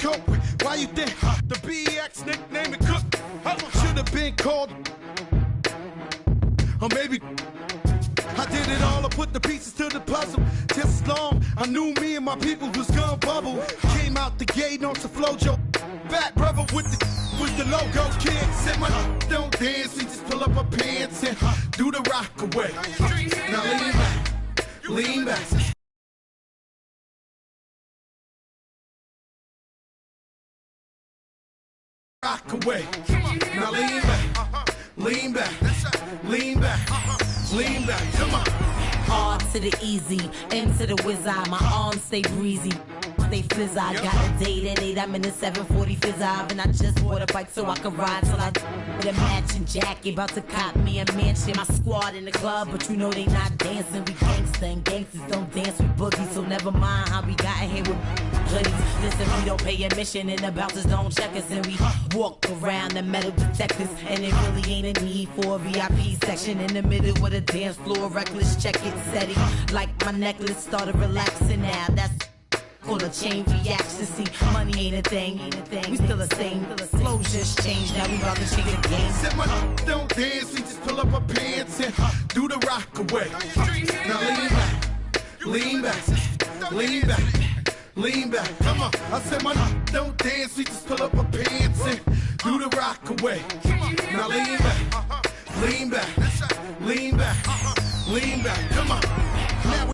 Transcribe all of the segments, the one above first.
cope with. Why you think the BX nickname it Cook? Should have been called, or maybe I did it all. I put the pieces to the puzzle. Just as long I knew me and my people was gonna bubble. Came out the gate on some flojo. Fat brother with the logo. Kid said my don't dance. He just pull up her pants and do the rock away. Now lean back, lean back. Rock away. Now lean back, lean back, lean back, lean back. Come on. R to the easy, M to the wizard. My arms stay breezy, stay fizz. I got a date at 8. I'm in the 740 fizz and I just bought a bike so I can ride till I with a matching jacket. About to cop me a mansion. My squad in the club, but you know they not dancing. We gangsta and gangsters don't dance with boogies, so never mind how we got here with hoodies. Listen, we don't pay admission and the bouncers don't check us, and we walk around the metal detectors. And it really ain't a need for a VIP section in the middle with a dance floor. Reckless, check it, steady. Like my necklace started relaxing now. That's called a chain reaction. See, money ain't a thing. We still the same. Flow just changed. Now we about to change the game. Said my don't dance. He just pull up her pants and do the rock away. Now lean back, lean back, lean back, lean back. Come on. I said my don't dance. He just pull up her pants and do the rock away. Now lean back, lean back, lean back, lean back. Come on. Now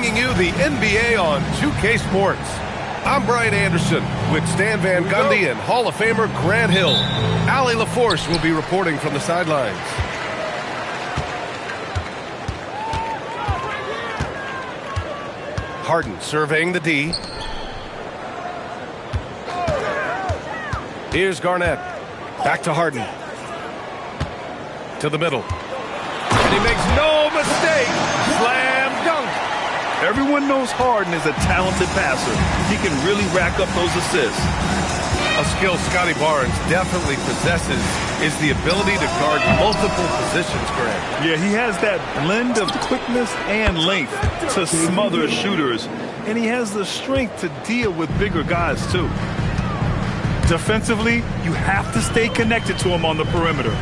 bringing you the NBA on 2K Sports. I'm Brian Anderson with Stan Van Gundy and Hall of Famer Grant Hill. Allie LaForce will be reporting from the sidelines. Harden surveying the D. Here's Garnett. Back to Harden. To the middle. And he makes no mistake. Slam dunk. Everyone knows Harden is a talented passer. He can really rack up those assists. A skill Scotty Barnes definitely possesses is the ability to guard multiple positions, Grant. Yeah, he has that blend of quickness and length to smother shooters. And he has the strength to deal with bigger guys, too. Defensively, you have to stay connected to him on the perimeter.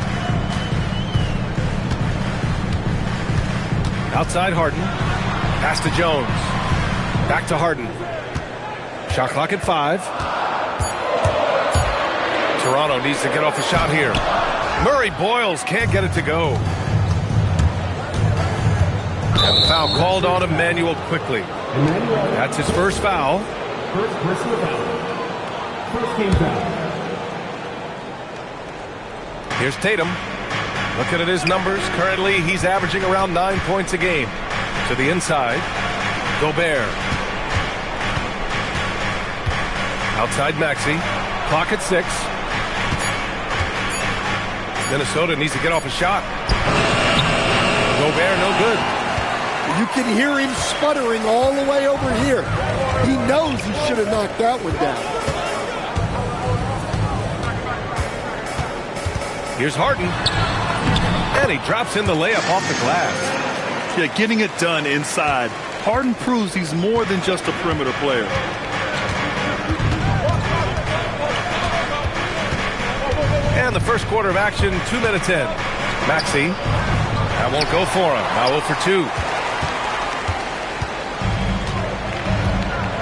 Outside Harden. Pass to Jones. Back to Harden. Shot clock at 5. Toronto needs to get off a shot here. Murray Boyles can't get it to go. And the foul called on Emmanuel quickly. That's his first foul. First personal foul. First game foul. Here's Tatum. Looking at his numbers, currently he's averaging around 9 points a game. To the inside, Gobert. Outside Maxey. Clock at 6. Minnesota needs to get off a shot. Gobert, no good. You can hear him sputtering all the way over here. He knows he should have knocked that one down. Here's Harden. And he drops in the layup off the glass. Yeah, getting it done inside. Harden proves he's more than just a perimeter player. And the first quarter of action, 2 minutes in. Maxey. That won't go for him. Now 0 for 2.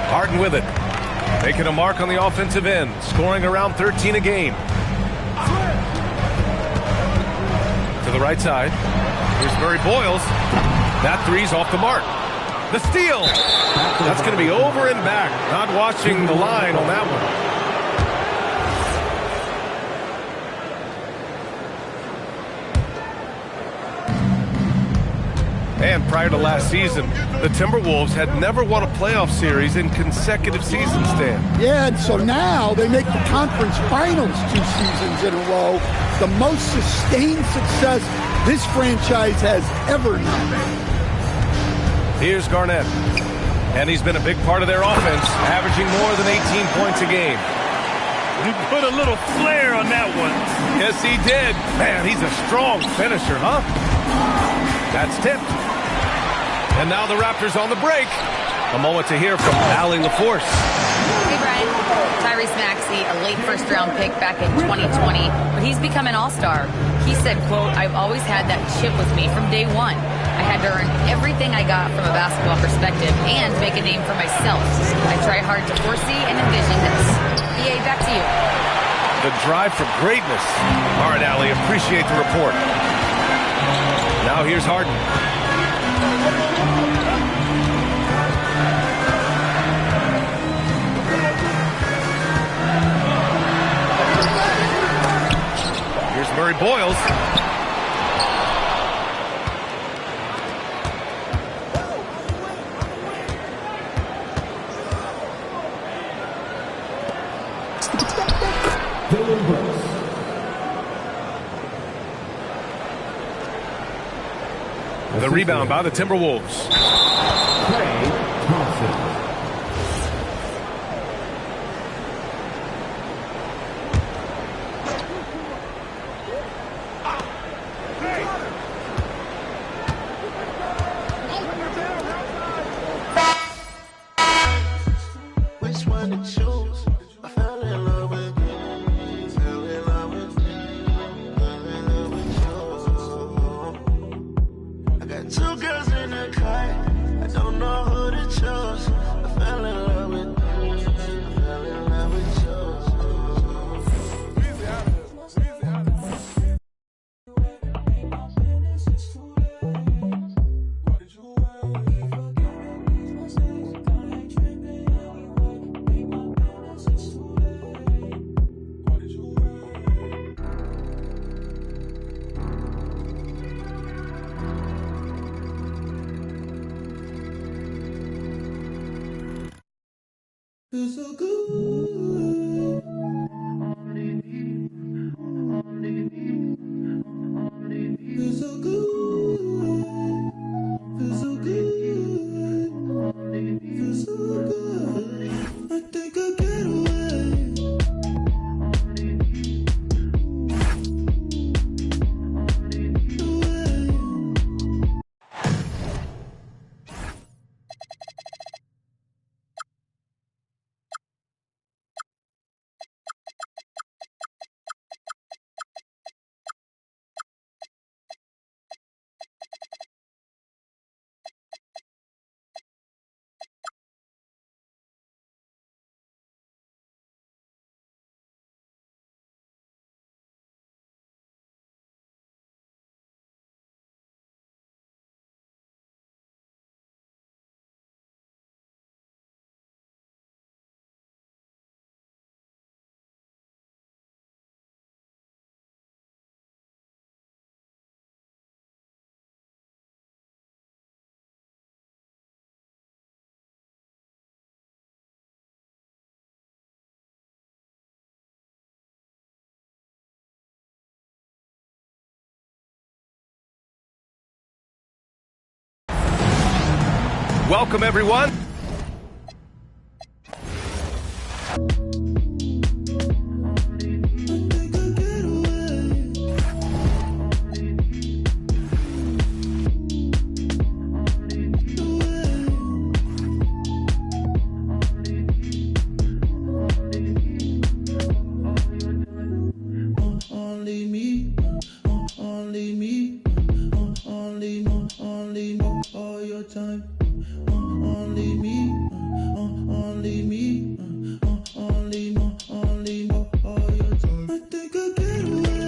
Harden with it. Making a mark on the offensive end. Scoring around 13 a game. To the right side. Here's Murray Boyles. That three's off the mark. The steal. That's going to be over and back. Not watching the line on that one. And prior to last season, the Timberwolves had never won a playoff series in consecutive seasons, Stan. Yeah, and so now they make the conference finals 2 seasons in a row. The most sustained success this franchise has ever known. Here's Garnett. And he's been a big part of their offense, averaging more than 18 points a game. He put a little flair on that one. Yes, he did. Man, he's a strong finisher, huh? That's tipped. And now the Raptors on the break. A moment to hear from Allie LaForce. Hey, Brian. Tyrese Maxey, a late first-round pick back in 2020, but he's become an all-star. He said, quote, "I've always had that chip with me from day one. I had to earn everything I got from a basketball perspective and make a name for myself. I try hard to foresee and envision this." EA, back to you. The drive for greatness. All right, Allie, appreciate the report. Now here's Harden. Here's Murray Boyles. The rebound by the Timberwolves. Klay Thompson. Which one to choose? I fell in love with you. Fell in love with you. Fell in love with you. I got 2 girls in the car. I don't know who to choose. I fell in love with you. I fell in love with you. Feels so good. Feels so good. Feels so good. Feels so good. I think I'll get away. Welcome, everyone. Only me, only me, only me, only me, all your time. Only me, only me, only me, only me, all your time. I think I'll get away.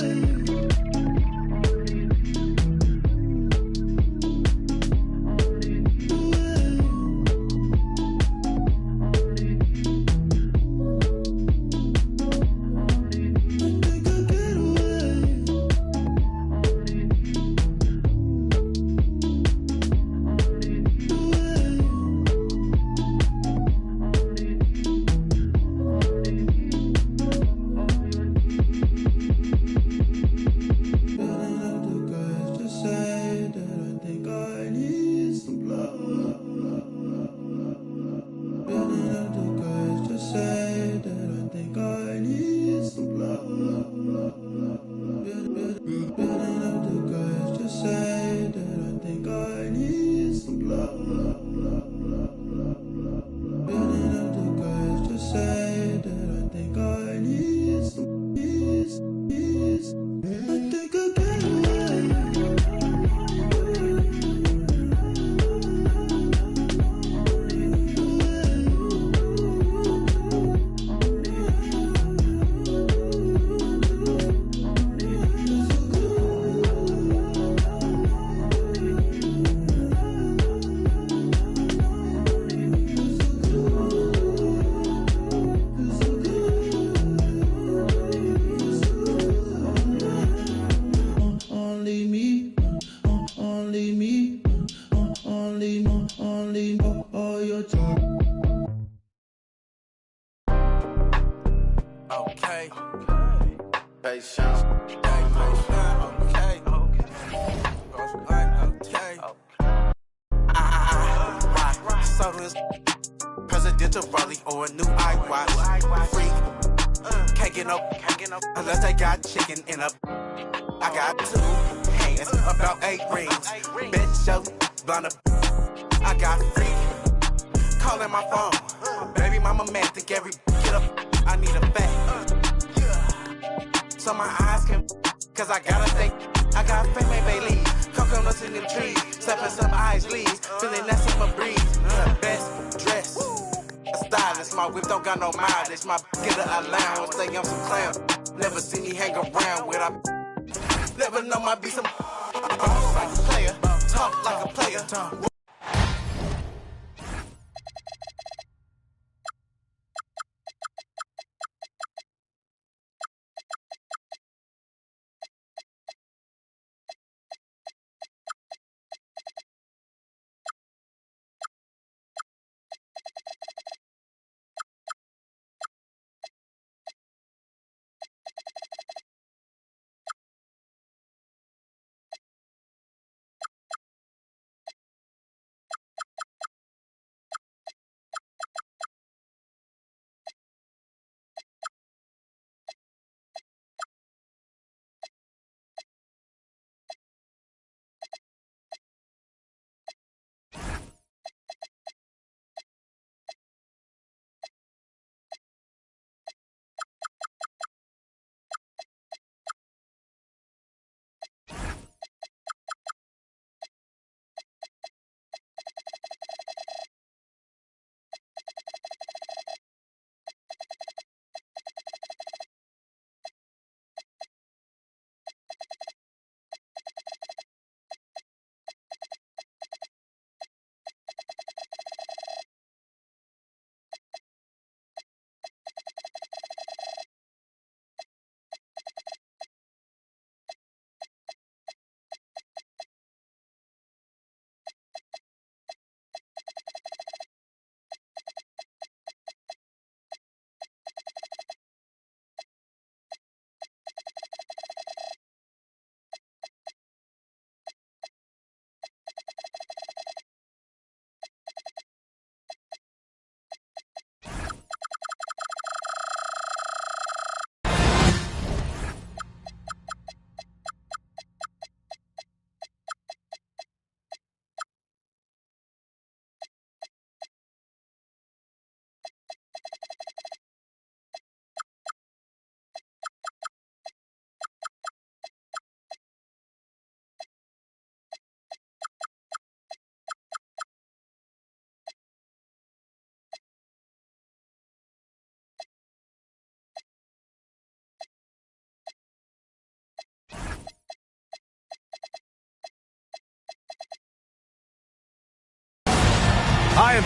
Only me, only me, only me, only me, all your time. Okay. Patience. Okay. Okay. I saw this presidential rally or a new iWatch. Freak. Can't get no unless they got chicken in a. I got 2 hands, about 8 rings. Bitch, yo, blonde. I got free. Calling my phone. Baby mama man, think every get up. I need a fact. So my eyes can, cause I gotta think. I got fake baby. Coconuts in them trees. Stepping some ice leaves. Feeling that summer breeze. Best dress. A stylist. My whip don't got no mileage. My get a allowance. Say I'm some clown. Never see me hang around with a. Never know my be some. Like a player. Talk like a player.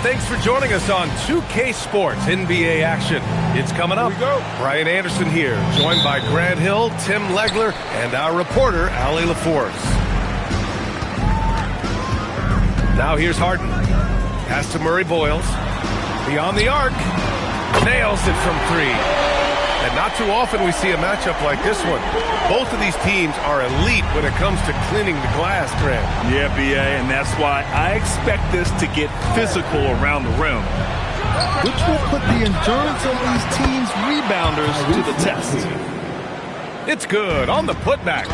thanks for joining us on 2K Sports NBA action. It's coming up. Brian Anderson here, joined by Grant Hill, Tim Legler, and our reporter, Allie LaForce. Now here's Harden. Pass to Murray Boyles. Beyond the arc. Nails it from three. And not too often we see a matchup like this one. Both of these teams are elite when it comes to cleaning the glass, Grant. Yeah, B.A., and that's why I expect this to get physical around the rim, which will put the endurance of these teams' rebounders to the test. It's good on the putback.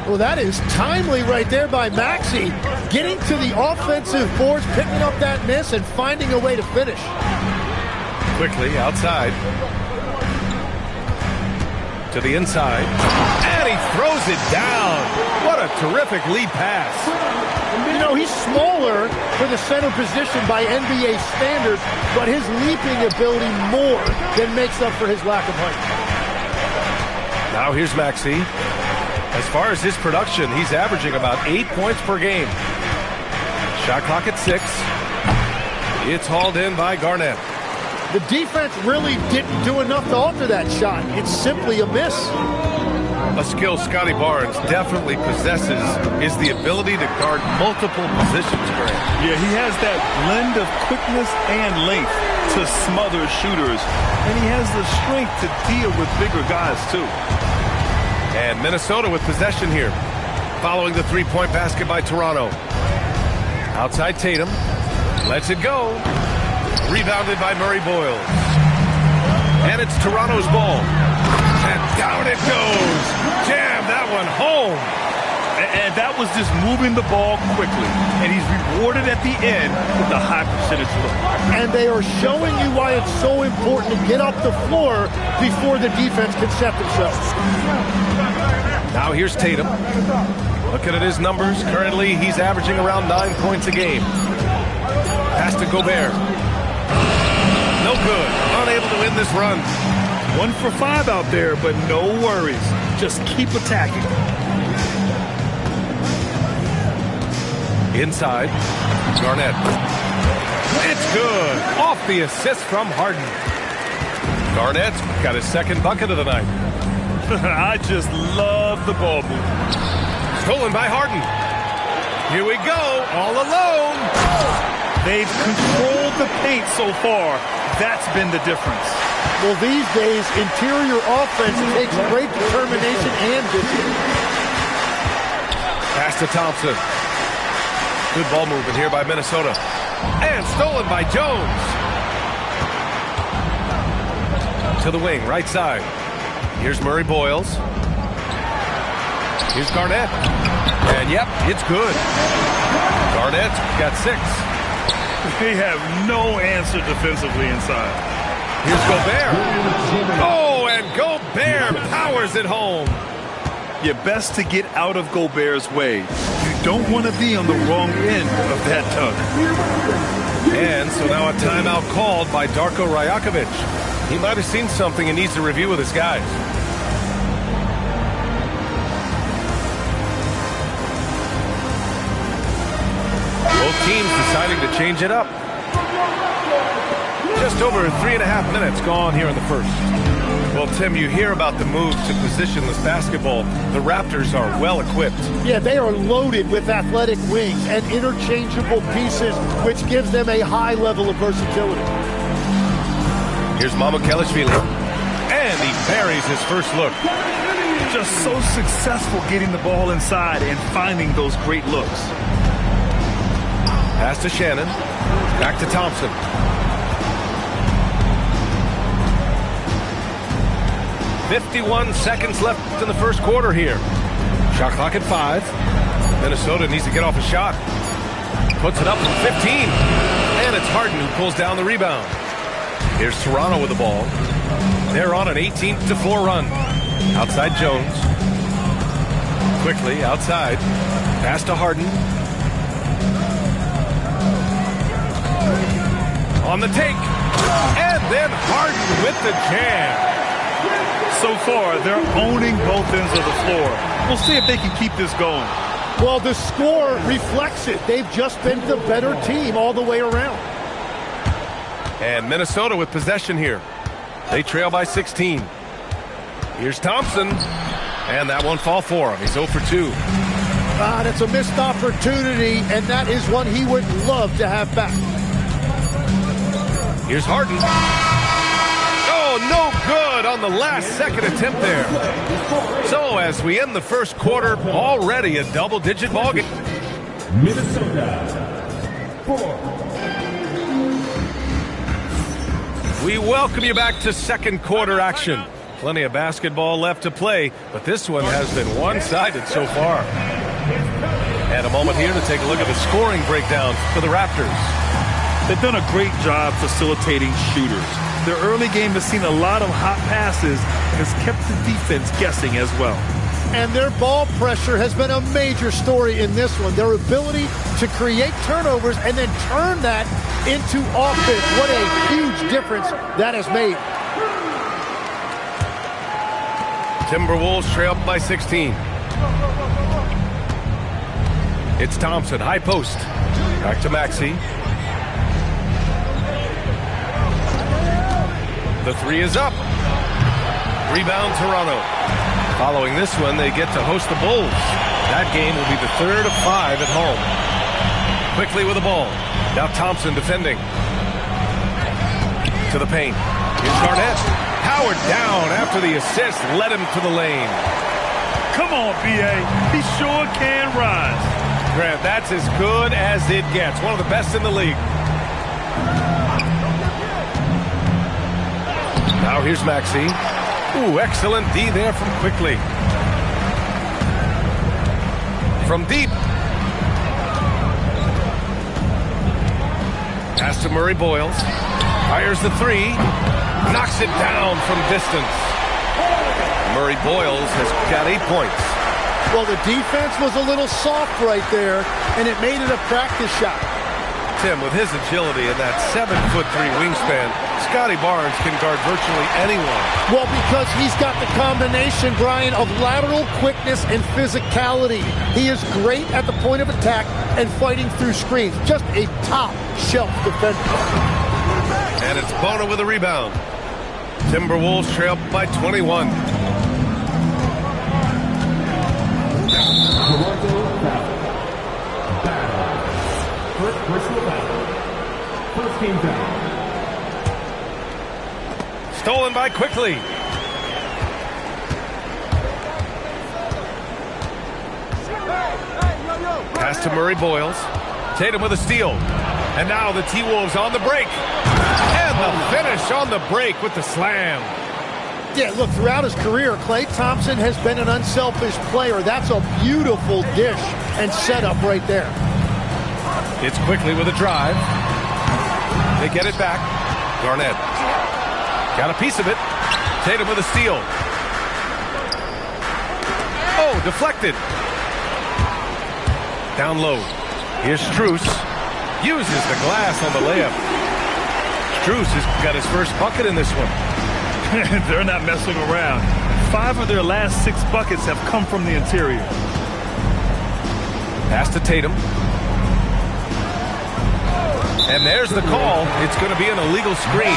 Well, that is timely right there by Maxey. Getting to the offensive boards, picking up that miss, and finding a way to finish. Quickly outside. To the inside. And he throws it down. What a terrific lead pass. You know, he's smaller for the center position by NBA standards, but his leaping ability more than makes up for his lack of height. Now here's Maxey. As far as his production, he's averaging about 8 points per game. Shot clock at 6. It's hauled in by Garnett. The defense really didn't do enough to alter that shot. It's simply a miss. A skill Scotty Barnes definitely possesses is the ability to guard multiple positions, Grant. Yeah, he has that blend of quickness and length to smother shooters, and he has the strength to deal with bigger guys, too. And Minnesota with possession here, following the three-point basket by Toronto. Outside Tatum, lets it go. Rebounded by Murray Boyles. And it's Toronto's ball. And down it goes. Jam that one home. And that was just moving the ball quickly. And he's rewarded at the end with a high percentage look. And they are showing you why it's so important to get up the floor before the defense can set themselves. Now here's Tatum. Looking at his numbers, currently he's averaging around 9 points a game. Pass to Gobert. No good. Unable to win this run. 1 for 5 out there, but no worries. Just keep attacking. Inside. Garnett. It's good. Off the assist from Harden. Garnett's got his second bucket of the night. I just love the ball movement. Stolen by Harden. Here we go. All alone. They've controlled the paint so far. That's been the difference. Well, these days, interior offense takes great determination and discipline. Pass to Thompson. Good ball movement here by Minnesota. And stolen by Jones. To the wing, right side. Here's Murray Boyles. Here's Garnett. And yep, it's good. Garnett's got 6. They have no answer defensively inside. Here's Gobert. Oh, and Gobert powers it home. You're best to get out of Gobert's way. You don't want to be on the wrong end of that tug. And so now a timeout called by Darko Rajakovic. He might have seen something and needs to review with his guys. Both teams deciding to change it up. Just over 3.5 minutes gone here in the first. Well, Tim, you hear about the move to positionless basketball. The Raptors are well equipped. Yeah, they are loaded with athletic wings and interchangeable pieces, which gives them a high level of versatility. Here's Mamukelashvili. And he buries his first look. Just so successful getting the ball inside and finding those great looks. Pass to Shannon. Back to Thompson. "51 seconds left in the first quarter here. Shot clock at 5. Minnesota needs to get off a shot. Puts it up from 15. And it's Harden who pulls down the rebound. Here's Toronto with the ball. They're on an 18-4 run. Outside Jones. Quickly outside. Pass to Harden. On the take. And then Harden with the jam. So far, they're owning both ends of the floor. We'll see if they can keep this going. Well, the score reflects it. They've just been the better team all the way around. And Minnesota with possession here. They trail by 16. Here's Thompson. And that won't fall for him. He's 0 for 2. That's a missed opportunity, and that is one he would love to have back. Here's Harden. Oh, no good on the last second attempt there. So as we end the first quarter, already a double-digit ball game. Minnesota 4. We welcome you back to second quarter action. Plenty of basketball left to play, but this one has been one-sided so far. And a moment here to take a look at the scoring breakdown for the Raptors. They've done a great job facilitating shooters. Their early game has seen a lot of hot passes and has kept the defense guessing as well. And their ball pressure has been a major story in this one. Their ability to create turnovers and then turn that into offense. What a huge difference that has made. Timberwolves trail by 16. It's Thompson, high post. Back to Maxey. The three is up. Rebound Toronto. Following this one, they get to host the Bulls. That game will be the third of 5 at home. Quickly with the ball. Now Thompson defending. To the paint. Here's Garnett. Howard down after the assist led him to the lane. Come on, B.A. He sure can rise. Grant, that's as good as it gets. One of the best in the league. Now here's Maxey. Ooh, excellent D there from Quickly. From deep. Pass to Murray Boyles. Fires the three. Knocks it down from distance. Murray Boyles has got 8 points. Well, the defense was a little soft right there, and it made it a practice shot. Tim, with his agility and that 7'3" wingspan, Scotty Barnes can guard virtually anyone. Well, because he's got the combination, Brian, of lateral quickness and physicality. He is great at the point of attack and fighting through screens. Just a top-shelf defender. And it's Bona with a rebound. Timberwolves trail by 21. First personal foul. First team foul. Stolen by Quickly. Pass to Murray Boyles. Tatum with a steal. And now the T-Wolves on the break. And the finish on the break with the slam. Yeah, look, throughout his career, Klay Thompson has been an unselfish player. That's a beautiful dish and setup right there. It's Quickly with a drive. They get it back. Garnett. Got a piece of it. Tatum with a steal. Oh, deflected. Down low. Here's Strus. Uses the glass on the layup. Strus has got his first bucket in this one. They're not messing around. 5 of their last 6 buckets have come from the interior. Pass to Tatum. And there's the call. It's going to be an illegal screen.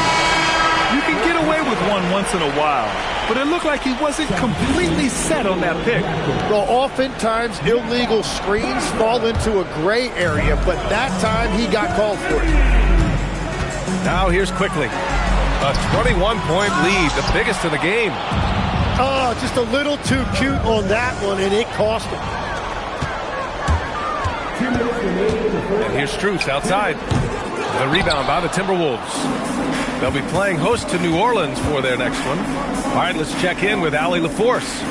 You can get away with one once in a while, but it looked like he wasn't completely set on that pick. Well, oftentimes illegal screens fall into a gray area, but that time he got called for it. Now here's Quickly. A 21-point lead, the biggest in the game. Oh, just a little too cute on that one, and it cost him. And here's Strus outside. The rebound by the Timberwolves. They'll be playing host to New Orleans for their next one. All right, let's check in with Allie LaForce.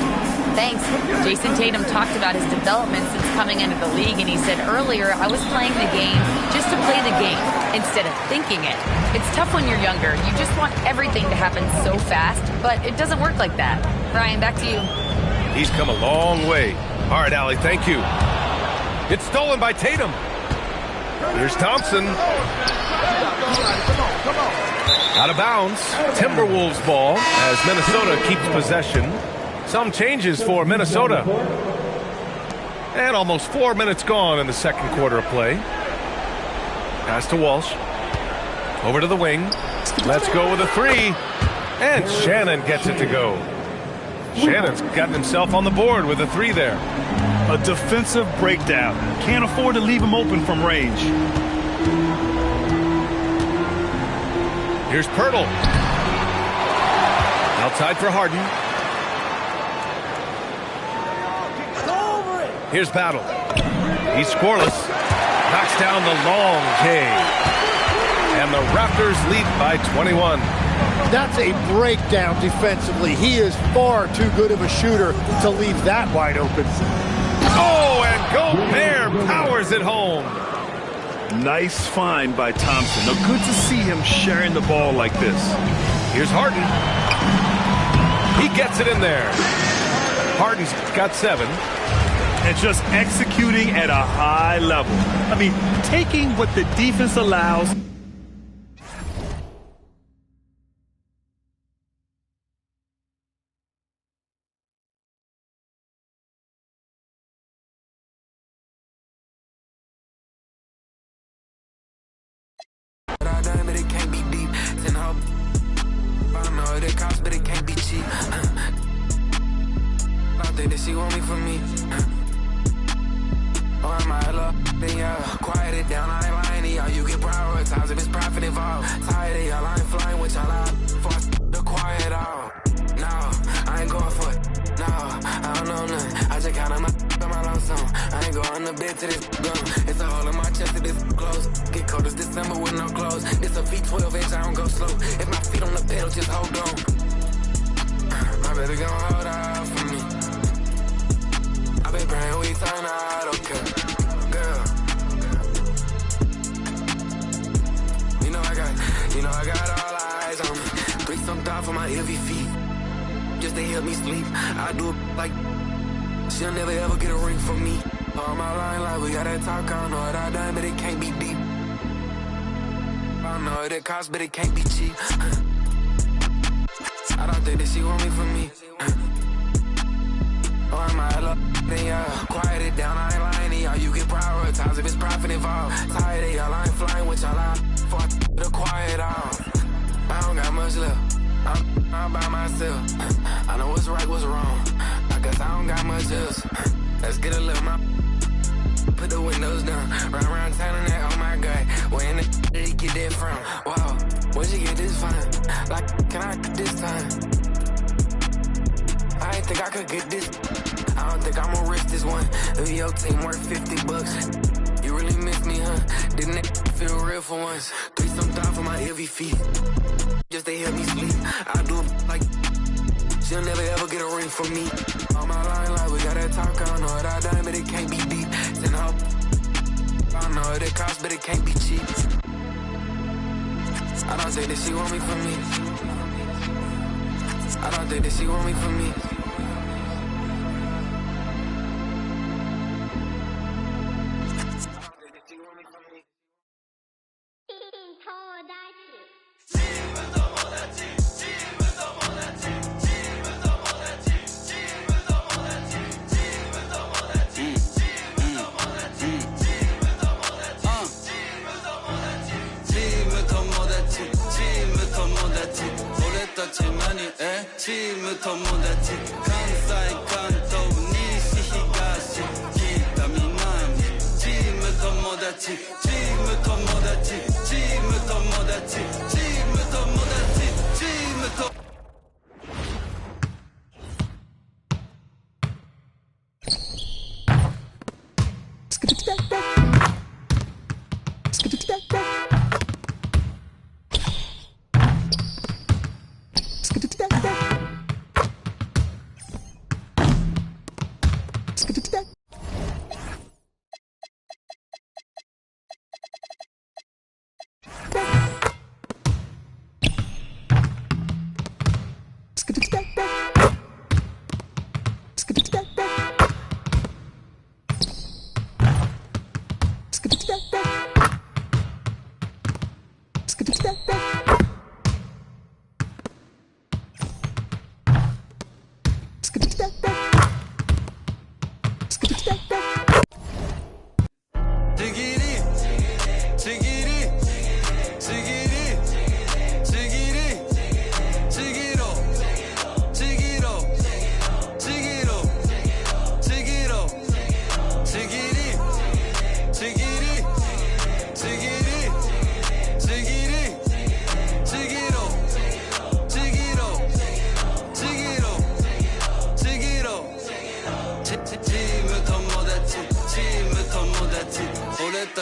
Thanks. Jason Tatum talked about his development since coming into the league, and he said earlier, I was playing the game just to play the game instead of thinking it. It's tough when you're younger. You just want everything to happen so fast, but it doesn't work like that. Brian, back to you. He's come a long way. All right, Allie, thank you. It's stolen by Tatum. Here's Thompson. Out of bounds. Timberwolves ball as Minnesota keeps possession. Some changes for Minnesota. And almost 4 minutes gone in the second quarter of play. Pass to Walsh. Over to the wing. Let's go with a three. And Shannon gets it to go. Shannon's gotten himself on the board with a three there. A defensive breakdown. Can't afford to leave him open from range. Here's Pirtle. Outside for Harden. Here's Battle. He's scoreless. Knocks down the long K. And the Raptors lead by 21. That's a breakdown defensively. He is far too good of a shooter to leave that wide open. Oh, and Gobert powers it home. Nice find by Thompson. Now, good to see him sharing the ball like this. Here's Harden. He gets it in there. Harden's got 7. And just executing at a high level. I mean, taking what the defense allows. But it can't be deep. I know it costs, but it can't be cheap. I think that she want me for me. Oh, I might love, then yeah. Quiet it down, I ain't lying to y'all. You get prioritized if it's profit involved. Tired of y'all, I ain't flying with y'all. For the quiet all. No, I ain't going for it. No, I don't know nothing. I just count my lump sum. I ain't going to bed to this gun. It's a hole in my chest to this close. Get cold as December with no clothes. This a V12 inch, I don't go slow. If my feet on the pedal, just hold on. My baby gon' hold out for me. I been praying we turn out okay, girl. You know I got all eyes on me. 3 some down for my heavy feet, just to help me sleep. I do it like she'll never ever get a ring from me. On my line like we gotta talk. I don't know what I done, but it can't be deep. I know it costs, but it can't be cheap. I don't think that she want me for me. Oh, I might love, then yeah. Quiet it down, I ain't lying to y'all. You get prioritized if it's profit involved. Tired of y'all, I ain't flying with y'all. I fought the quiet off. I don't got much left. I'm by myself. I know what's right, what's wrong. I guess I don't got much else. Let's get a little more. Put the windows down. Run around town and that, oh my God. Where in the did he get that from? Wow, where'd you get this from? Like, can I get this time? I ain't think I could get this. I don't think I'ma risk this one. If your team worth $50, you really miss me, huh? Didn't it feel real for once? 3 some down for my heavy feet, just to help me sleep. I do it like she'll never ever get a ring from me. On my line like we gotta talk. I don't know what I done, but it can't be deep. Send up. I know it costs, but it can't be cheap. I don't think that she want me for me. I don't think that she want me for me.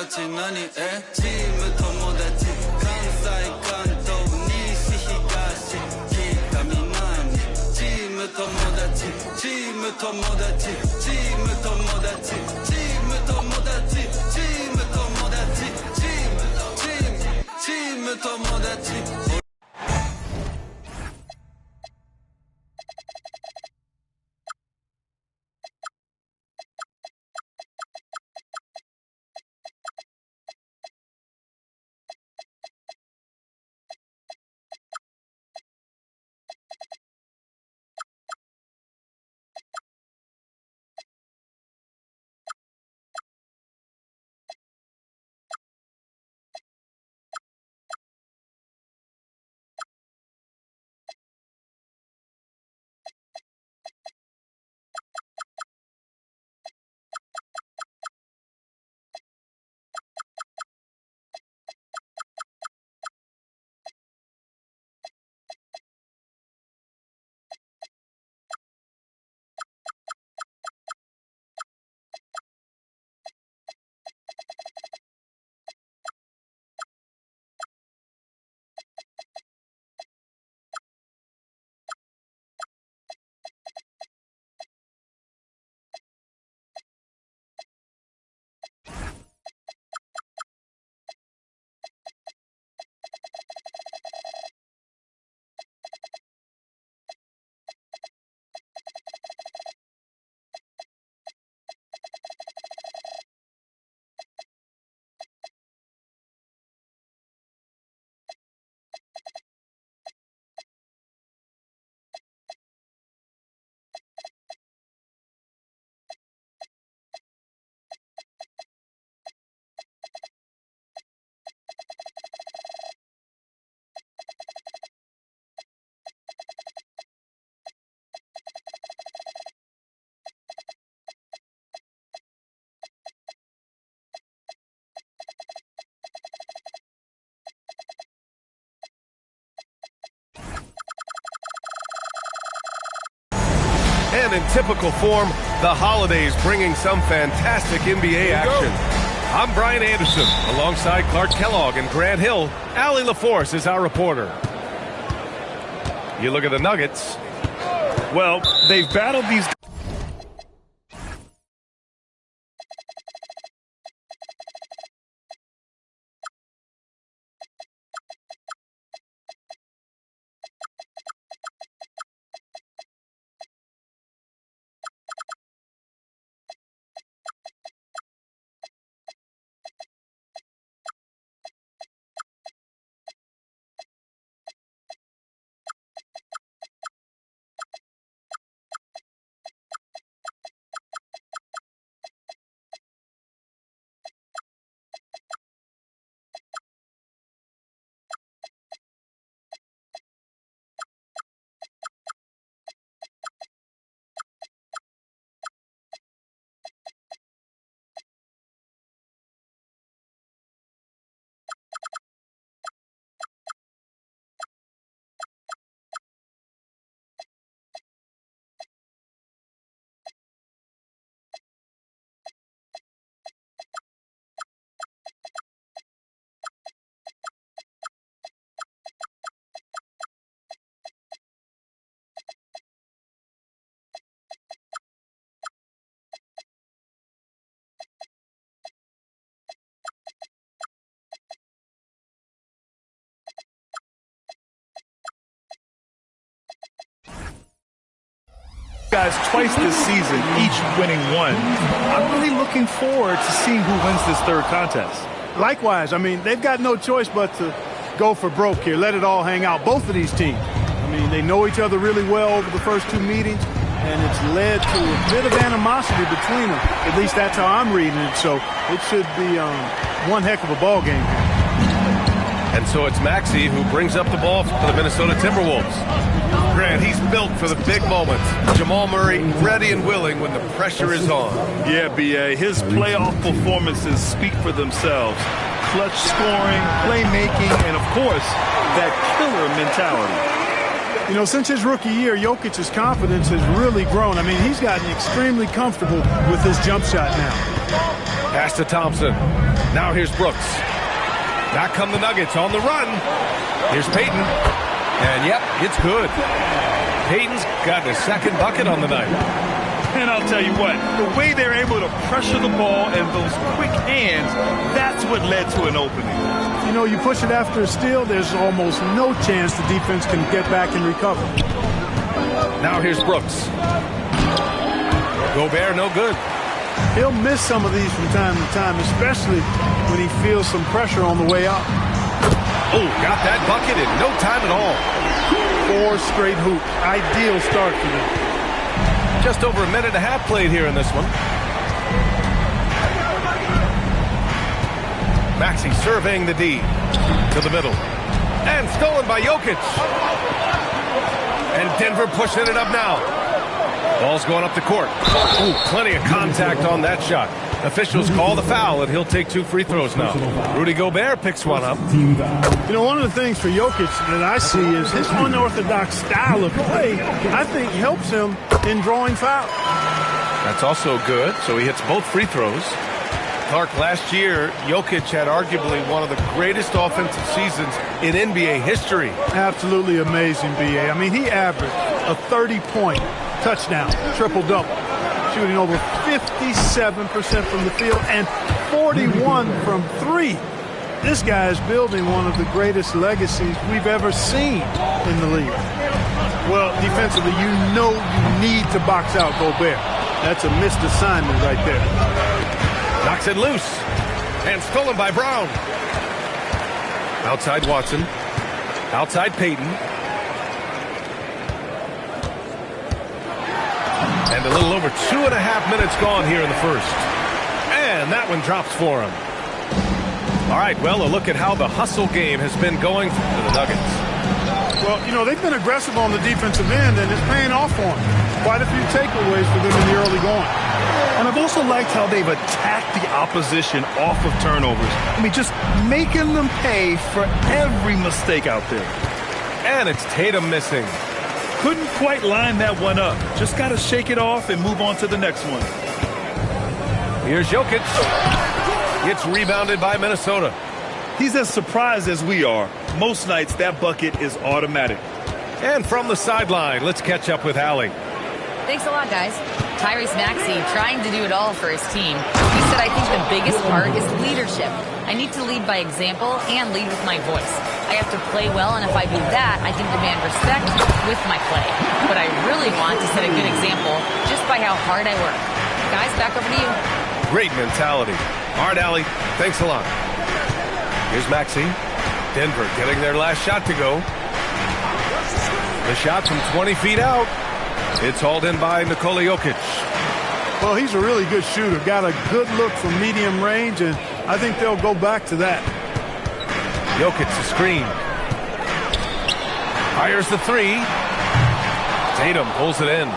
같이 너니 아침부터 못했지 감사히 간도 니시히가시 기감이 나니 지금부터 못했지 지금부터 못했지 지금부터 못했지 지금부터 못했지 지금부터 못했지 지금부터 못했지. And in typical form, the holidays bringing some fantastic NBA action. I'm Brian Anderson, alongside Clark Kellogg and Grant Hill. Allie LaForce is our reporter. You look at the Nuggets. Well, they've battled these... guys twice this season, each winning one. I'm really looking forward to seeing who wins this third contest. Likewise, I mean, they've got no choice but to go for broke here, let it all hang out, both of these teams. I mean, they know each other really well over the first two meetings, and it's led to a bit of animosity between them. At least that's how I'm reading it, so it should be one heck of a ball game. And so it's Maxey who brings up the ball for the Minnesota Timberwolves. Grant, he's built for the big moments. Jamal Murray ready and willing when the pressure is on. Yeah, B.A., his playoff performances speak for themselves. Clutch scoring, playmaking, and, of course, that killer mentality. You know, since his rookie year, Jokic's confidence has really grown. I mean, he's gotten extremely comfortable with his jump shot now. Pass to Thompson. Now here's Brooks. Back come the Nuggets on the run. Here's Payton. And, yep, it's good. Payton's got his second bucket on the night. And I'll tell you what, the way they're able to pressure the ball and those quick hands, that's what led to an opening. You know, you push it after a steal, there's almost no chance the defense can get back and recover. Now here's Brooks. Gobert, no good. He'll miss some of these from time to time, especially when he feels some pressure on the way out. Oh, got that bucket in no time at all. 4 straight hoops. Ideal start for them. Just over a minute and a half played here in this one. Maxey surveying the D to the middle. And stolen by Jokic. And Denver pushing it up now. Ball's going up the court. Ooh, plenty of contact on that shot. Officials call the foul, and he'll take 2 free throws now. Rudy Gobert picks one up. You know, one of the things for Jokic that I see is his unorthodox style of play, I think, helps him in drawing fouls. That's also good, so he hits both free throws. Clark, last year, Jokic had arguably one of the greatest offensive seasons in NBA history. Absolutely amazing, B.A. I mean, he averaged a 30-point touchdown, triple-double, shooting over 57% from the field and 41 from 3. This guy is building one of the greatest legacies we've ever seen in the league. Well, defensively, you know you need to box out Gobert. That's a missed assignment right there. Knocks it loose. And stolen by Brown. Outside Watson. Outside Payton. And a little over 2.5 minutes gone here in the first. And that one drops for him. All right, well, a look at how the hustle game has been going for the Nuggets. Well, you know, they've been aggressive on the defensive end, and it's paying off for them. Quite a few takeaways for them in the early going. And I've also liked how they've attacked the opposition off of turnovers. I mean, just making them pay for every mistake out there. And it's Tatum missing. Couldn't quite line that one up. Just got to shake it off and move on to the next one. Here's Jokic. It's rebounded by Minnesota. He's as surprised as we are. Most nights, that bucket is automatic. And from the sideline, let's catch up with Allie. Thanks a lot, guys. Tyrese Maxey trying to do it all for his team. He said, I think the biggest part is leadership. I need to lead by example and lead with my voice. I have to play well, and if I do that, I can demand respect with my play. But I really want to set a good example just by how hard I work. Guys, back over to you. Great mentality. All right, Allie, thanks a lot. Here's Maxey. Denver getting their last shot to go. The shot from 20 feet out. It's hauled in by Nikola Jokic. Well, he's a really good shooter. Got a good look from medium range, and I think they'll go back to that. Jokic, the screen. Fires the 3. Tatum pulls it in.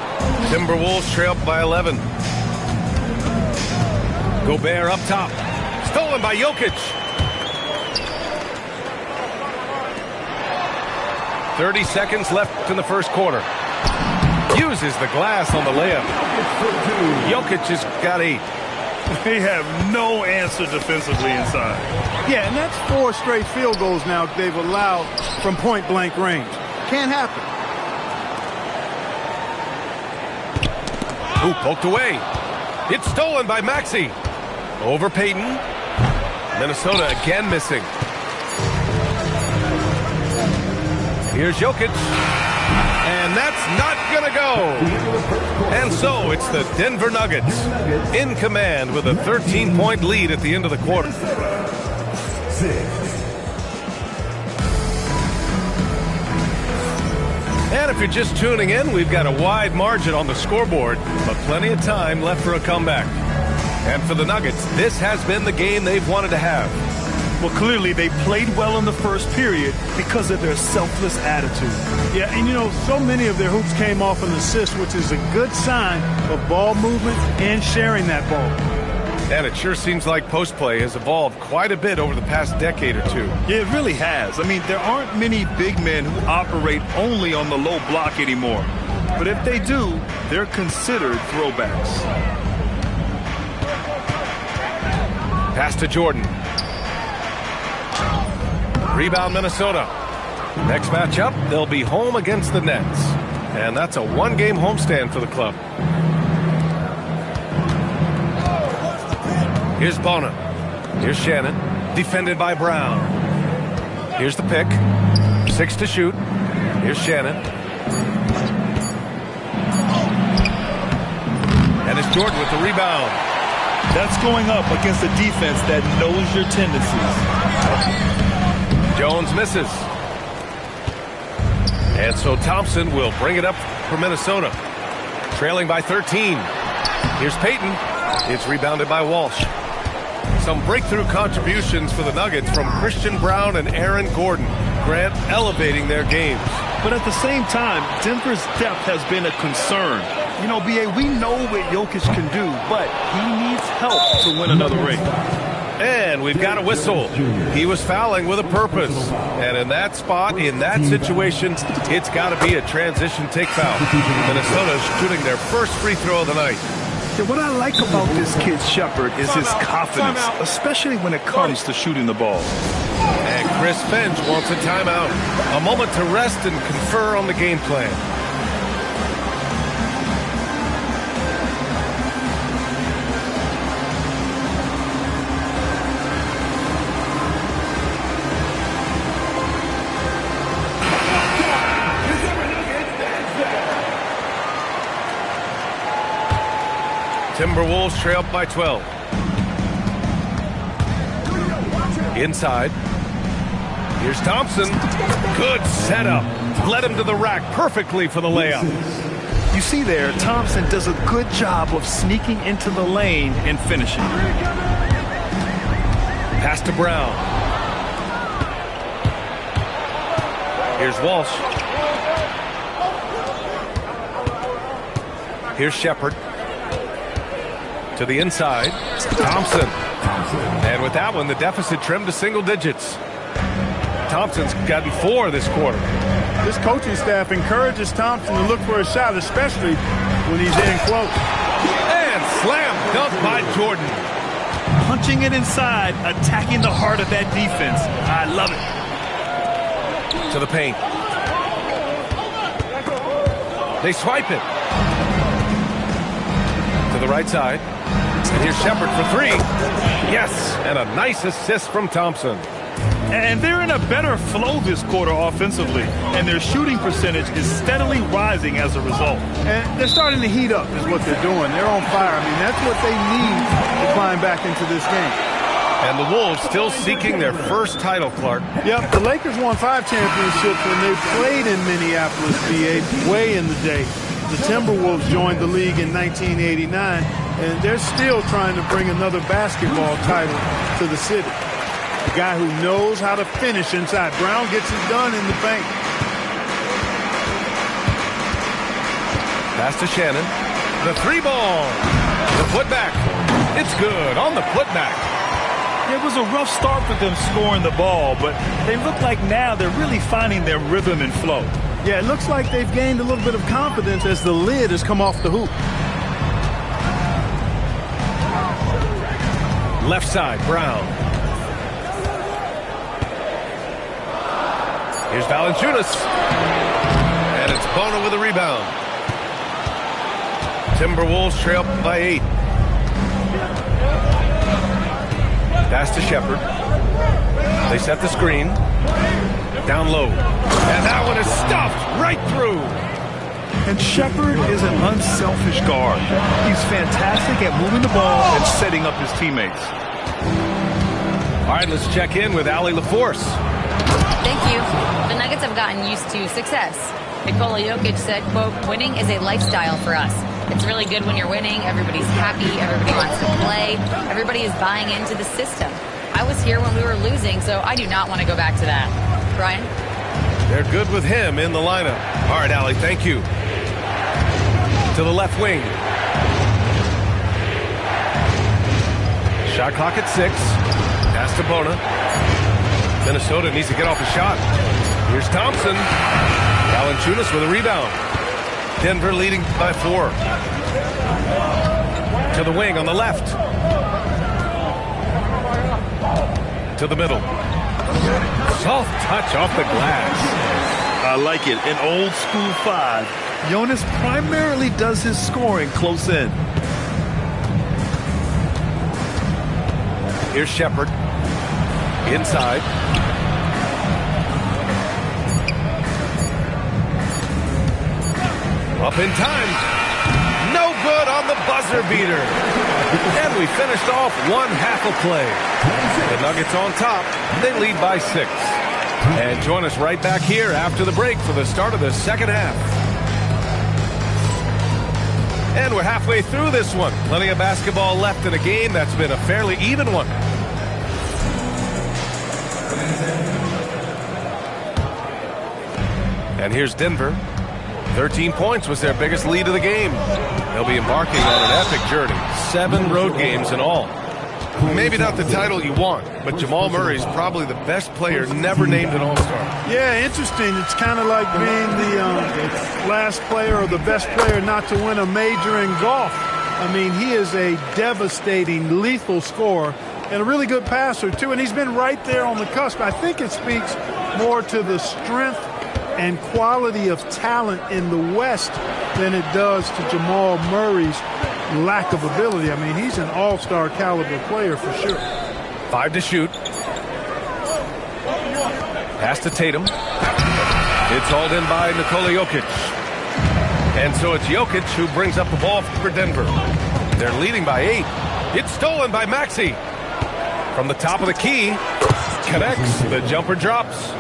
Timberwolves trail up by 11. Gobert up top. Stolen by Jokic. 30 seconds left in the first quarter. Uses the glass on the layup. Jokic has got 8. They have no answer defensively inside. Yeah, and that's 4 straight field goals now they've allowed from point-blank range. Can't happen. Ooh, poked away. It's stolen by Maxey. Over Payton. Minnesota again missing. Here's Jokic. And that's not going to go. And so it's the Denver Nuggets in command with a 13-point lead at the end of the quarter. And if you're just tuning in, we've got a wide margin on the scoreboard, but plenty of time left for a comeback. And for the Nuggets, this has been the game they've wanted to have. Well, clearly they played well in the first period because of their selfless attitude. Yeah, and you know, so many of their hoops came off an assist, which is a good sign of ball movement and sharing that ball. And it sure seems like post play has evolved quite a bit over the past decade or two. Yeah, it really has. I mean, there aren't many big men who operate only on the low block anymore. But if they do, they're considered throwbacks. Pass to Jordan. Rebound Minnesota. Next matchup, they'll be home against the Nets. And that's a one-game homestand for the club. Here's Bona. Here's Shannon. Defended by Brown. Here's the pick. 6 to shoot. Here's Shannon. And it's Jordan with the rebound. That's going up against a defense that knows your tendencies. Jones misses. And so Thompson will bring it up for Minnesota. Trailing by 13. Here's Payton. It's rebounded by Walsh. Some breakthrough contributions for the Nuggets from Christian Brown and Aaron Gordon. Grant elevating their games. But at the same time, Denver's depth has been a concern. You know, B.A., we know what Jokic can do, but he needs help to win another ring. And we've got a whistle. He was fouling with a purpose. And in that spot, in that situation, it's got to be a transition take foul. Minnesota's shooting their first free throw of the night. Yeah, what I like about this kid, Shepard, is his confidence, especially when it comes to shooting the ball. And Chris Finch wants a timeout. A moment to rest and confer on the game plan. Timberwolves trail by 12. Inside. Here's Thompson. Good setup. Led him to the rack perfectly for the layup. You see there, Thompson does a good job of sneaking into the lane and finishing. Pass to Brown. Here's Walsh. Here's Shepard. To the inside. Thompson. And with that one, the deficit trimmed to single digits. Thompson's gotten 4 this quarter. This coaching staff encourages Thompson to look for a shot, especially when he's in close. And slam dunk by Jordan. Punching it inside, attacking the heart of that defense. I love it. To the paint. They swipe it. To the right side. And here's Shepard for 3. Yes, and a nice assist from Thompson. And they're in a better flow this quarter offensively, and their shooting percentage is steadily rising as a result. And they're starting to heat up is what they're doing. They're on fire. I mean, that's what they need to climb back into this game. And the Wolves still seeking their first title, Clark. Yep, the Lakers won 5 championships when they played in Minneapolis, VA, way in the day. The Timberwolves joined the league in 1989, and they're still trying to bring another basketball title to the city. A guy who knows how to finish inside. Brown gets it done in the paint. Pass to Shannon. The 3-ball. The putback. It's good on the putback. It was a rough start for them scoring the ball, but they look like now they're really finding their rhythm and flow. Yeah, it looks like they've gained a little bit of confidence as the lid has come off the hoop. Left side, Brown. Here's Valanciunas. And it's Bona with a rebound. Timberwolves trail by 8. Pass to Shepard. They set the screen. Down low. And that one is stuffed right through. And Shepard is an unselfish guard. He's fantastic at moving the ball and setting up his teammates. All right, let's check in with Allie LaForce. Thank you. The Nuggets have gotten used to success. Nikola Jokic said, quote, winning is a lifestyle for us. It's really good when you're winning. Everybody's happy. Everybody wants to play. Everybody is buying into the system. I was here when we were losing, so I do not want to go back to that. Brian? They're good with him in the lineup. All right, Allie, thank you. To the left wing. Shot clock at 6. Pass to Bona. Minnesota needs to get off a shot. Here's Thompson. Valanciunas with a rebound. Denver leading by 4. To the wing on the left. to the middle. Soft touch off the glass. I like it. An old school 5. Jonas primarily does his scoring close in. Here's Shepard. Inside. Up in time. No good on the buzzer beater. And we finished off one half of play. The Nuggets on top. They lead by 6. And join us right back here after the break for the start of the second half. And we're halfway through this one. Plenty of basketball left in a game that's been a fairly even one. And here's Denver. 13 points was their biggest lead of the game. They'll be embarking on an epic journey. 7 road games in all. Maybe not the title you want, but Jamal Murray's probably the best player never named an All-Star. Yeah, interesting. It's kind of like being the last player or the best player not to win a major in golf. I mean, he is a devastating, lethal scorer and a really good passer, too. And he's been right there on the cusp. I think it speaks more to the strength and quality of talent in the West than it does to Jamal Murray's lack of ability. I mean, he's an all-star caliber player for sure. 5 to shoot. Pass to Tatum. It's hauled in by Nikola Jokic. And so it's Jokic who brings up the ball for Denver. They're leading by 8. It's stolen by Maxey. From the top of the key, connects. The jumper drops.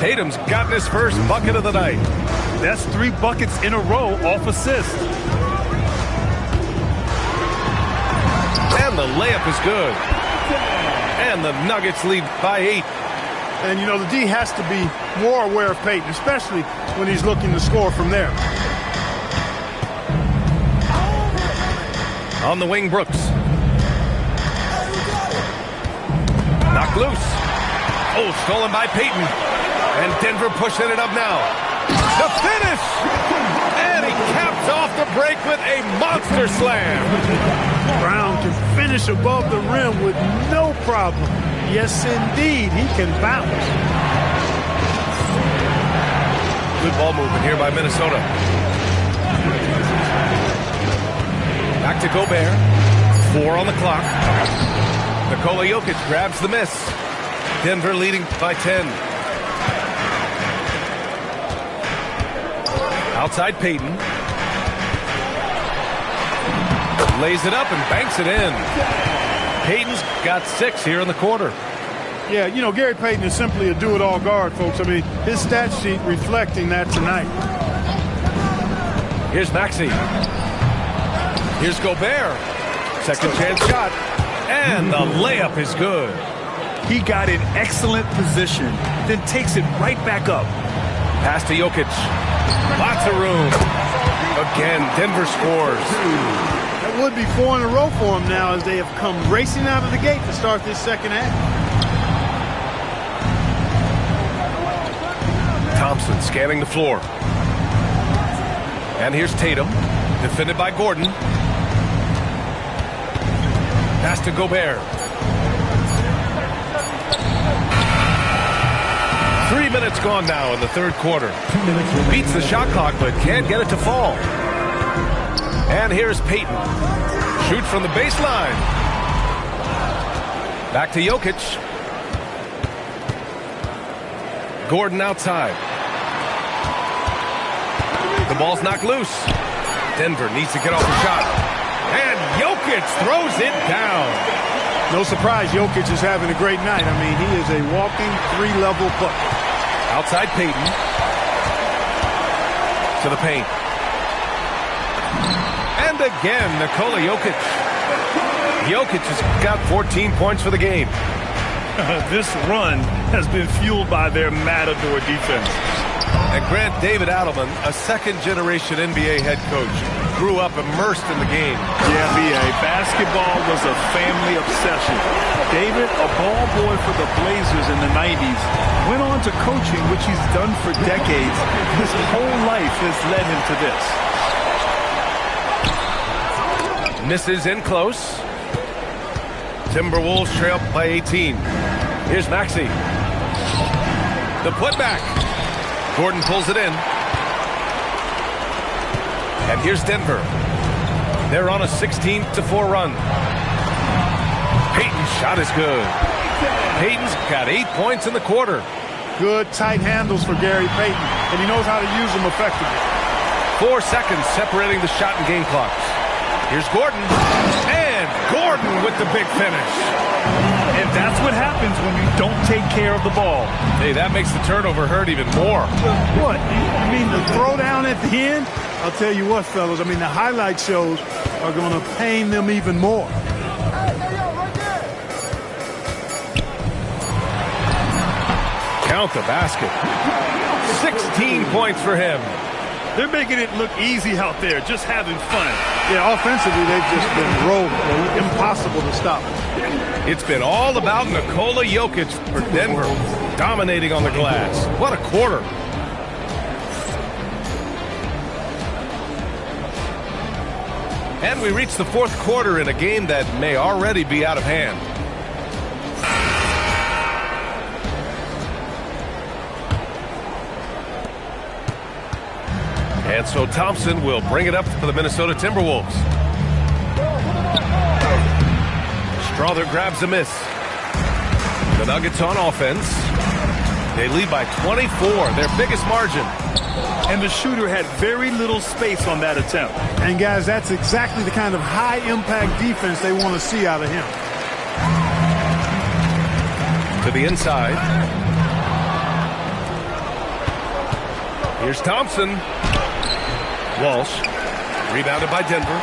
Tatum's gotten his first bucket of the night. That's 3 buckets in a row off assist. And the layup is good. And the Nuggets lead by 8. And, you know, the D has to be more aware of Payton, especially when he's looking to score from there. On the wing, Brooks. Knocked loose. Oh, stolen by Payton. And Denver pushing it up now. The finish! And he caps off the break with a monster slam. Brown can finish above the rim with no problem. Yes, indeed, he can bounce. Good ball movement here by Minnesota. Back to Gobert. 4 on the clock. Nikola Jokic grabs the miss. Denver leading by 10. Outside Payton. Lays it up and banks it in. Payton's got 6 here in the quarter. Yeah, you know, Gary Payton is simply a do-it-all guard, folks. I mean, his stat sheet reflecting that tonight. Here's Maxey. Here's Gobert. Second chance shot. And the layup is good. He got in excellent position, then takes it right back up. Pass to Jokic. Lots of room. Again, Denver scores. That would be 4 in a row for him now as they have come racing out of the gate to start this second half. Thompson scanning the floor. And here's Tatum, defended by Gordon. Pass to Gobert. 3 minutes gone now in the third quarter. Beats the shot clock, but can't get it to fall. And here's Payton. Shoots from the baseline. Back to Jokic. Gordon outside. The ball's knocked loose. Denver needs to get off the shot. And Jokic throws it down. No surprise, Jokic is having a great night. I mean, he is a walking 3-level bucket. Outside Payton. To the paint. And again, Nikola Jokic. Jokic has got 14 points for the game. This run has been fueled by their matador defense. And Grant David Adelman, a second-generation NBA head coach, grew up immersed in the game. Yeah, B.A., basketball was a family obsession. David, a ball boy for the Blazers in the 90s, went on to coaching, which he's done for decades. His whole life has led him to this. Misses in close. Timberwolves trail by 18. Here's Maxey. The putback. Gordon pulls it in. And here's Denver. They're on a 16-4 run. Payton's shot is good. Payton's got 8 points in the quarter. Good tight handles for Gary Payton, and he knows how to use them effectively. 4 seconds separating the shot and game clocks. Here's Gordon. And Gordon with the big finish. And that's what happens when you don't take care of the ball. Hey, that makes the turnover hurt even more. What? I mean, the throwdown at the end? I'll tell you what, fellas. I mean, the highlight shows are going to pain them even more. Count the basket. 16 points for him. They're making it look easy out there, just having fun. Yeah, offensively, they've just been rolling. Impossible to stop. It's been all about Nikola Jokic for Denver, dominating on the glass. What a quarter. And we reach the fourth quarter in a game that may already be out of hand. And so Thompson will bring it up for the Minnesota Timberwolves. Strother grabs a miss. The Nuggets on offense. They lead by 24, their biggest margin. And the shooter had very little space on that attempt. And guys, that's exactly the kind of high-impact defense they want to see out of him. To the inside. Here's Thompson. Walsh, rebounded by Denver.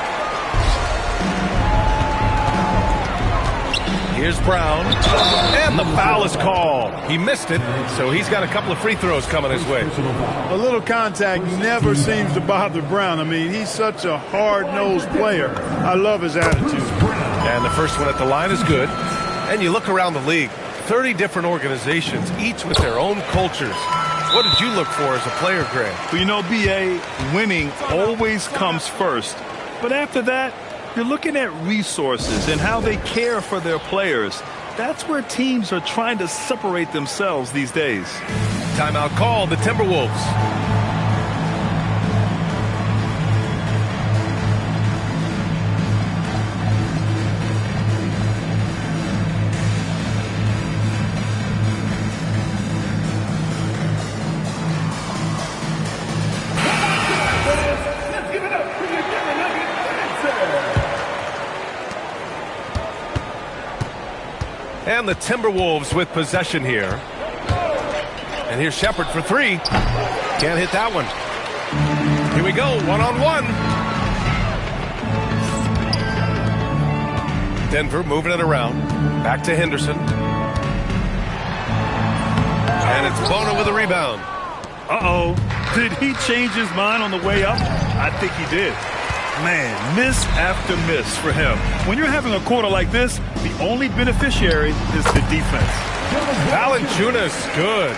Here's Brown, and the foul is called. He missed it, so he's got a couple of free throws coming his way. A little contact never seems to bother Brown. I mean, he's such a hard-nosed player. I love his attitude. And the first one at the line is good. And you look around the league, 30 different organizations, each with their own cultures. What did you look for as a player, Greg? Well, you know, B.A., winning always comes first. But after that, you're looking at resources and how they care for their players. That's where teams are trying to separate themselves these days. Timeout call, the Timberwolves. And the Timberwolves with possession here. And here's Shepard for three. Can't hit that one. Here we go, one-on-one. Denver moving it around. Back to Henderson. And it's Bona with a rebound. Uh-oh. Did he change his mind on the way up? I think he did. Man, miss after miss for him. When you're having a quarter like this, the only beneficiary is the defense. Valanciunas, good.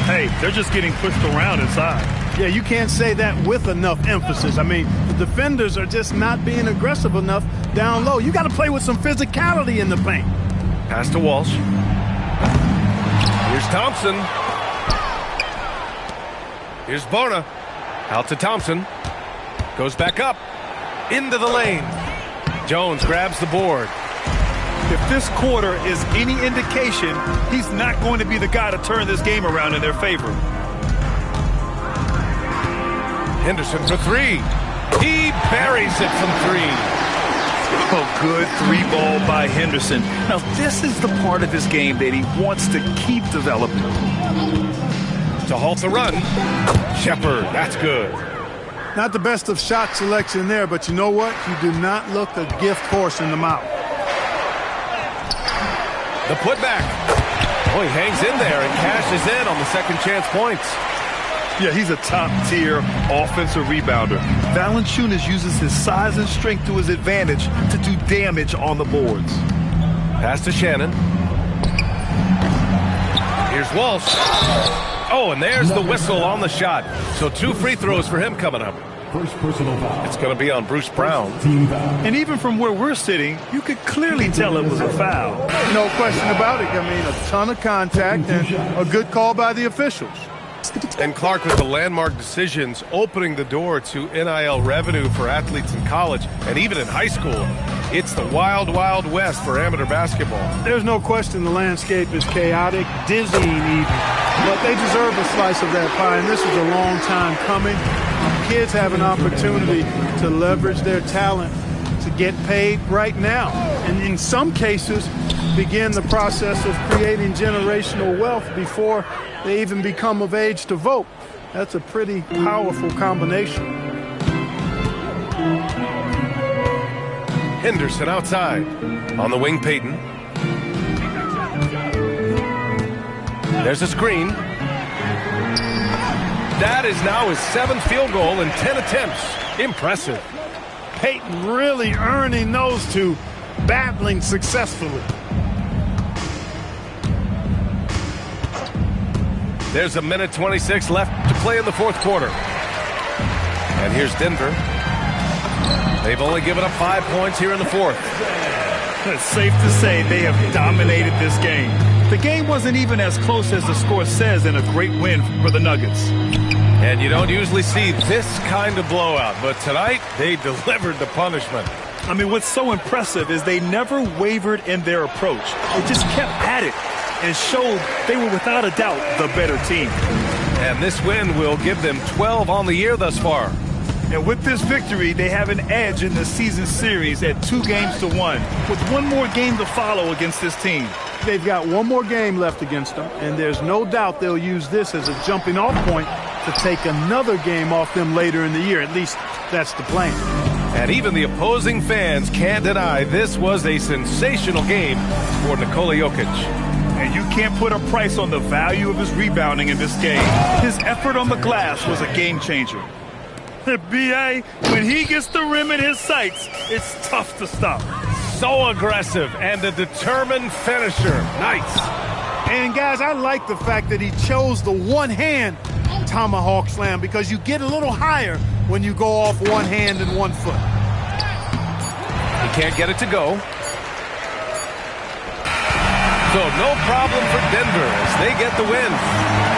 Hey, they're just getting pushed around inside. Yeah, you can't say that with enough emphasis. I mean, the defenders are just not being aggressive enough down low. You got to play with some physicality in the paint. Pass to Walsh. Here's Thompson. Here's Bona. Out to Thompson. Goes back up. Into the lane. Jones grabs the board. If this quarter is any indication, he's not going to be the guy to turn this game around in their favor. Henderson for three. He buries it from three. Oh, good three ball by Henderson. Now, this is the part of his game that he wants to keep developing. To halt the run. Shepard, that's good. Not the best of shot selection there, but you know what? You do not look a gift horse in the mouth. The putback. Oh, he hangs in there and cashes in on the second chance points. Yeah, he's a top-tier offensive rebounder. Valanciunas uses his size and strength to his advantage to do damage on the boards. Pass to Shannon. Here's Walsh. Oh, and there's the whistle on the shot. So 2 free throws for him coming up. First personal foul. It's going to be on Bruce Brown. Team foul. And even from where we're sitting, you could clearly tell it was a foul. No question about it. I mean, a ton of contact and a good call by the officials. And Clark, with the landmark decisions opening the door to NIL revenue for athletes in college and even in high school, it's the wild, wild west for amateur basketball. There's no question the landscape is chaotic, dizzying even. But they deserve a slice of that pie, and this is a long time coming. Kids have an opportunity to leverage their talent to get paid right now. And in some cases, begin the process of creating generational wealth before they even become of age to vote. That's a pretty powerful combination. Henderson outside. On the wing, Payton. There's a screen. That is now his 7th field goal in 10 attempts. Impressive. Payton really earning those two, battling successfully. There's a minute 26 left to play in the fourth quarter. And here's Denver. They've only given up 5 points here in the fourth. It's safe to say they have dominated this game. The game wasn't even as close as the score says in a great win for the Nuggets. And you don't usually see this kind of blowout, but tonight they delivered the punishment. I mean, what's so impressive is they never wavered in their approach. They just kept at it and showed they were without a doubt the better team. And this win will give them 12 on the year thus far. And with this victory, they have an edge in the season series at 2-1, with one more game to follow against this team. They've got one more game left against them, and there's no doubt they'll use this as a jumping-off point to take another game off them later in the year. At least that's the plan. And even the opposing fans can't deny this was a sensational game for Nikola Jokic. And you can't put a price on the value of his rebounding in this game. His effort on the glass was a game changer. B.A., when he gets the rim in his sights, it's tough to stop. So aggressive and a determined finisher. Nice. And, guys, I like the fact that he chose the one-hand tomahawk slam because you get a little higher when you go off one hand and 1 foot. He can't get it to go. So no problem for Denver as they get the win.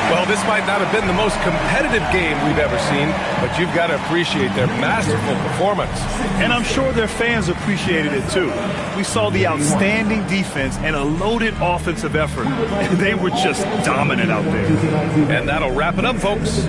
Well, this might not have been the most competitive game we've ever seen, but you've got to appreciate their masterful performance. And I'm sure their fans appreciated it too. We saw the outstanding defense and a loaded offensive effort. They were just dominant out there. And that'll wrap it up, folks.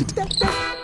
da, da.